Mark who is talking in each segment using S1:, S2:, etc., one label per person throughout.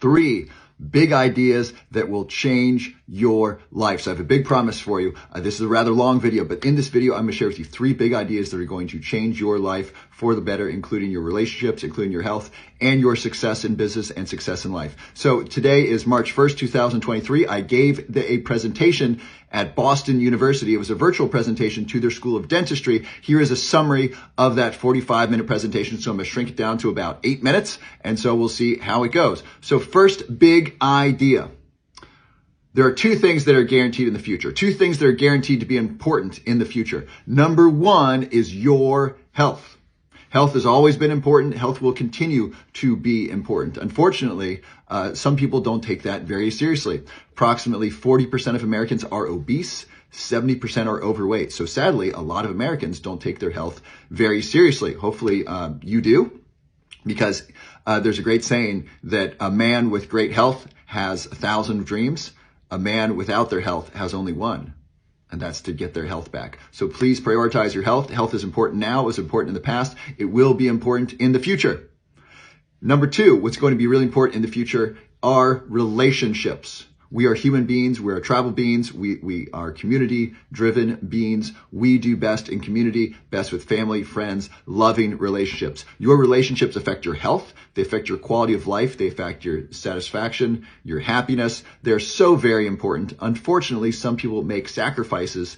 S1: 3 big ideas that will change your life. So I have a big promise for you. This is a rather long video, but in this video, I'm going to share with you 3 big ideas that are going to change your life for the better, including your relationships, including your health, and your success in business and success in life. So today is March 1st, 2023. I gave a presentation at Boston University. It was a virtual presentation to their School of Dentistry. Here is a summary of that 45-minute presentation. So I'm going to shrink it down to about 8 minutes. And so we'll see how it goes. So first big idea. There are 2 things that are guaranteed in the future. 2 things that are guaranteed to be important in the future. Number 1 is your health. Health has always been important. Health will continue to be important. Unfortunately, some people don't take that very seriously. Approximately 40% of Americans are obese. 70% are overweight. So sadly, a lot of Americans don't take their health very seriously. Hopefully, you do, because there's a great saying that a man with great health has 1,000 dreams. A man without their health has only one, and that's to get their health back. So please prioritize your health. Health is important now. It was important in the past. It will be important in the future. Number 2, what's going to be really important in the future are relationships. We are human beings. We are tribal beings. We are community-driven beings. We do best in community, best with family, friends, loving relationships. Your relationships affect your health. They affect your quality of life. They affect your satisfaction, your happiness. They're so very important. Unfortunately, some people make sacrifices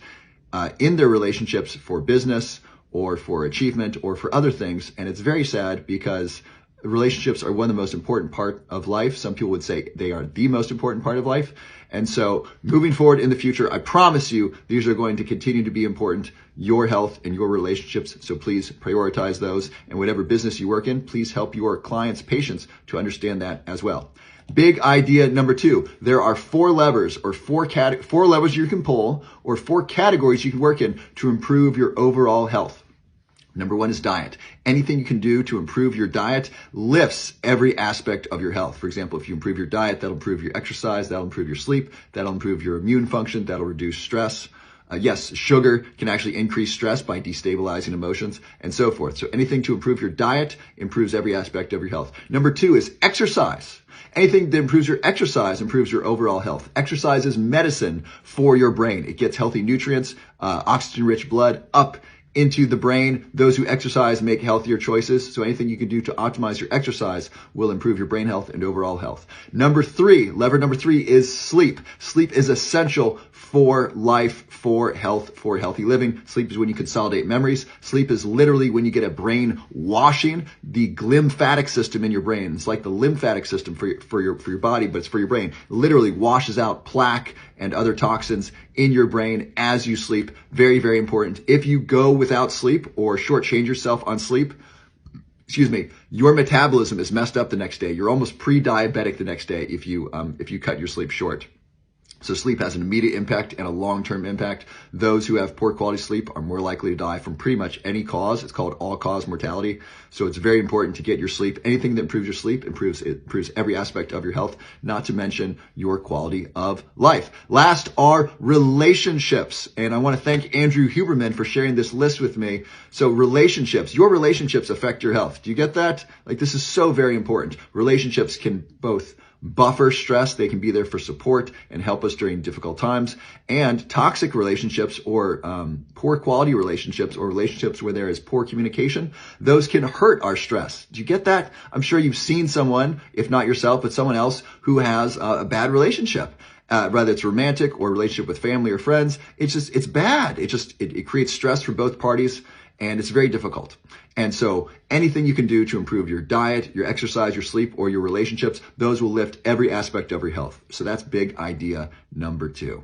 S1: in their relationships for business or for achievement or for other things. And it's very sad because relationships are one of the most important part of life. Some people would say they are the most important part of life. And so moving forward in the future, I promise you, these are going to continue to be important, your health and your relationships. So please prioritize those. And whatever business you work in, please help your clients, patients to understand that as well. Big idea number 2, there are 4 levers or 4 levers you can pull or 4 categories you can work in to improve your overall health. Number 1 is diet. Anything you can do to improve your diet lifts every aspect of your health. For example, if you improve your diet, that'll improve your exercise, that'll improve your sleep, that'll improve your immune function, that'll reduce stress. Yes, sugar can actually increase stress by destabilizing emotions and so forth. So anything to improve your diet improves every aspect of your health. Number 2 is exercise. Anything that improves your exercise improves your overall health. Exercise is medicine for your brain. It gets healthy nutrients, oxygen-rich blood up into the brain. Those who exercise make healthier choices. So anything you can do to optimize your exercise will improve your brain health and overall health. Lever number 3 is sleep. Sleep is essential for life, for health, for healthy living. Sleep is when you consolidate memories. Sleep is literally when you get a brain washing. The lymphatic system in your brain, it's like the lymphatic system for your body, but it's for your brain. Literally washes out plaque and other toxins in your brain as you sleep. Very, very important. If you go without sleep or shortchange yourself on sleep, your metabolism is messed up the next day. You're almost pre-diabetic the next day if you cut your sleep short. So sleep has an immediate impact and a long-term impact. Those who have poor quality sleep are more likely to die from pretty much any cause. It's called all-cause mortality. So it's very important to get your sleep. Anything that improves your sleep improves every aspect of your health, not to mention your quality of life. Last are relationships. And I want to thank Andrew Huberman for sharing this list with me. So relationships, your relationships affect your health. Do you get that? Like, this is so very important. Relationships can both buffer stress. They can be there for support and help us during difficult times. And toxic relationships or poor quality relationships or relationships where there is poor communication, those can hurt our stress. Do you get that? I'm sure you've seen someone, if not yourself, but someone else who has a bad relationship. Whether it's romantic or relationship with family or friends, it's bad. It creates stress for both parties. And it's very difficult. And so anything you can do to improve your diet, your exercise, your sleep, or your relationships, those will lift every aspect of your health. So that's big idea number 2.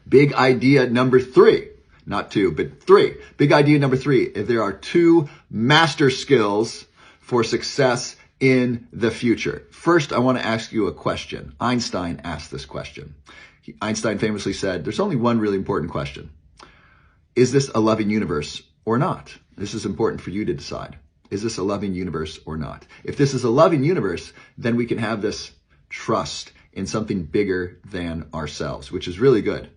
S1: Big idea number 3, not 2, but 3. Big idea number 3, if there are 2 master skills for success in the future. First, I want to ask you a question. Einstein asked this question. Einstein famously said, there's only one really important question. Is this a loving universe or not? This is important for you to decide. Is this a loving universe or not? If this is a loving universe, then we can have this trust in something bigger than ourselves, which is really good.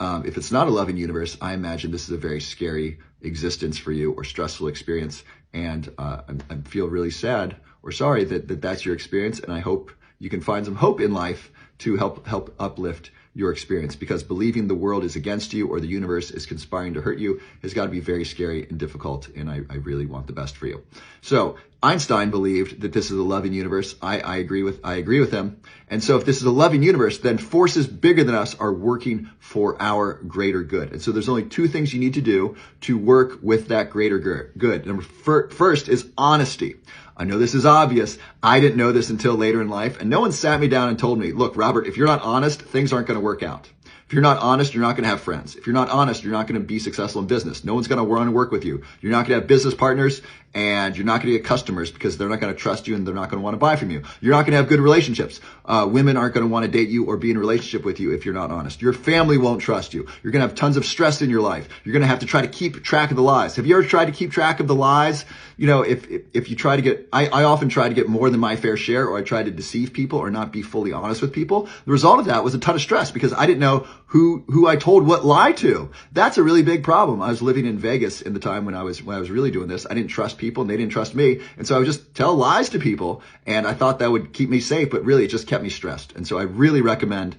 S1: If it's not a loving universe, I imagine this is a very scary existence for you or stressful experience. And I feel really sad or sorry that that's your experience. And I hope you can find some hope in life to help uplift your experience, because believing the world is against you or the universe is conspiring to hurt you has got to be very scary and difficult. And I really want the best for you. So Einstein believed that this is a loving universe. I agree with him. And so if this is a loving universe, then forces bigger than us are working for our greater good. And so there's only two things you need to do to work with that greater good. First is honesty. I know this is obvious. I didn't know this until later in life, and no one sat me down and told me, look, Robert, if you're not honest, things aren't going to work out. If you're not honest, you're not going to have friends. If you're not honest, you're not going to be successful in business. No one's going to want to work with you. You're not going to have business partners, and you're not going to get customers because they're not going to trust you and they're not going to want to buy from you. You're not going to have good relationships. Women aren't going to want to date you or be in a relationship with you if you're not honest. Your family won't trust you. You're going to have tons of stress in your life. You're going to have to try to keep track of the lies. Have you ever tried to keep track of the lies? You know, if you try to get, I often try to get more than my fair share, or I try to deceive people or not be fully honest with people. The result of that was a ton of stress because I didn't know who I told what lie to. That's a really big problem. I was living in Vegas in the time when I was really doing this. I didn't trust people and they didn't trust me. And so I would just tell lies to people, and I thought that would keep me safe, but really it just kept me stressed. And so I really recommend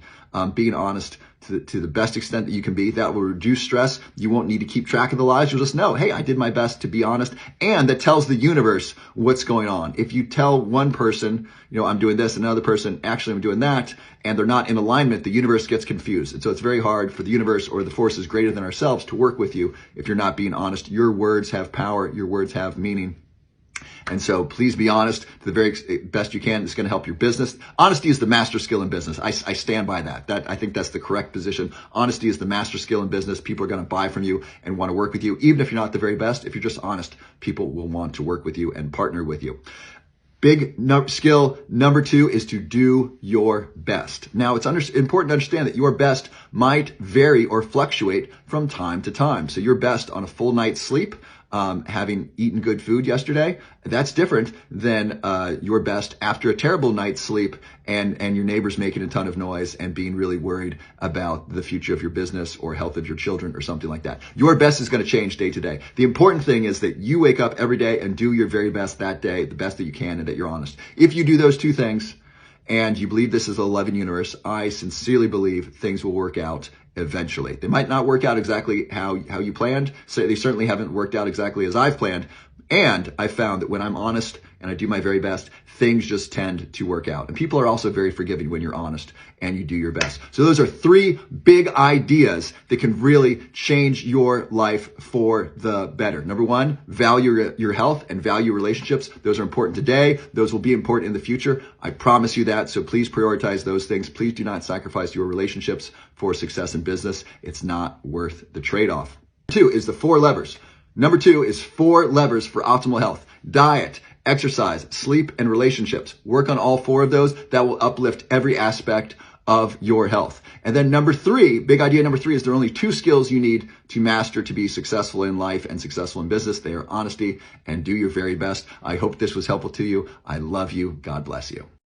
S1: being honest to the best extent that you can be. That will reduce stress. You won't need to keep track of the lies. You'll just know, hey, I did my best to be honest. And that tells the universe what's going on. If you tell one person, you know, I'm doing this, another person, actually I'm doing that, and they're not in alignment, the universe gets confused. And so it's very hard for the universe or the forces greater than ourselves to work with you if you're not being honest. Your words have power. Your words have meaning. And so please be honest to the very best you can. It's going to help your business. Honesty is the master skill in business. I stand by that. I think that's the correct position. Honesty is the master skill in business. People are going to buy from you and want to work with you. Even if you're not the very best, if you're just honest, people will want to work with you and partner with you. Big skill number 2 is to do your best. Now, it's important to understand that your best might vary or fluctuate from time to time. So your best on a full night's sleep, having eaten good food yesterday, that's different than your best after a terrible night's sleep and your neighbors making a ton of noise and being really worried about the future of your business or health of your children or something like that. Your best is going to change day to day. The important thing is that you wake up every day and do your very best that day, the best that you can, and that you're honest. If you do those two things and you believe this is a loving universe, I sincerely believe things will work out eventually. They might not work out exactly how you planned. So they certainly haven't worked out exactly as I've planned. And I found that when I'm honest and I do my very best, things just tend to work out. And people are also very forgiving when you're honest and you do your best. So those are 3 big ideas that can really change your life for the better. Number 1, value your health and value relationships. Those are important today. Those will be important in the future. I promise you that. So please prioritize those things. Please do not sacrifice your relationships for success in business. It's not worth the trade-off. 2 is the 4 levers. Number 2 is 4 levers for optimal health: diet, exercise, sleep, and relationships. Work on all 4 of those. That will uplift every aspect of your health. And then number 3, big idea number 3 is there are only 2 skills you need to master to be successful in life and successful in business. They are honesty and do your very best. I hope this was helpful to you. I love you. God bless you.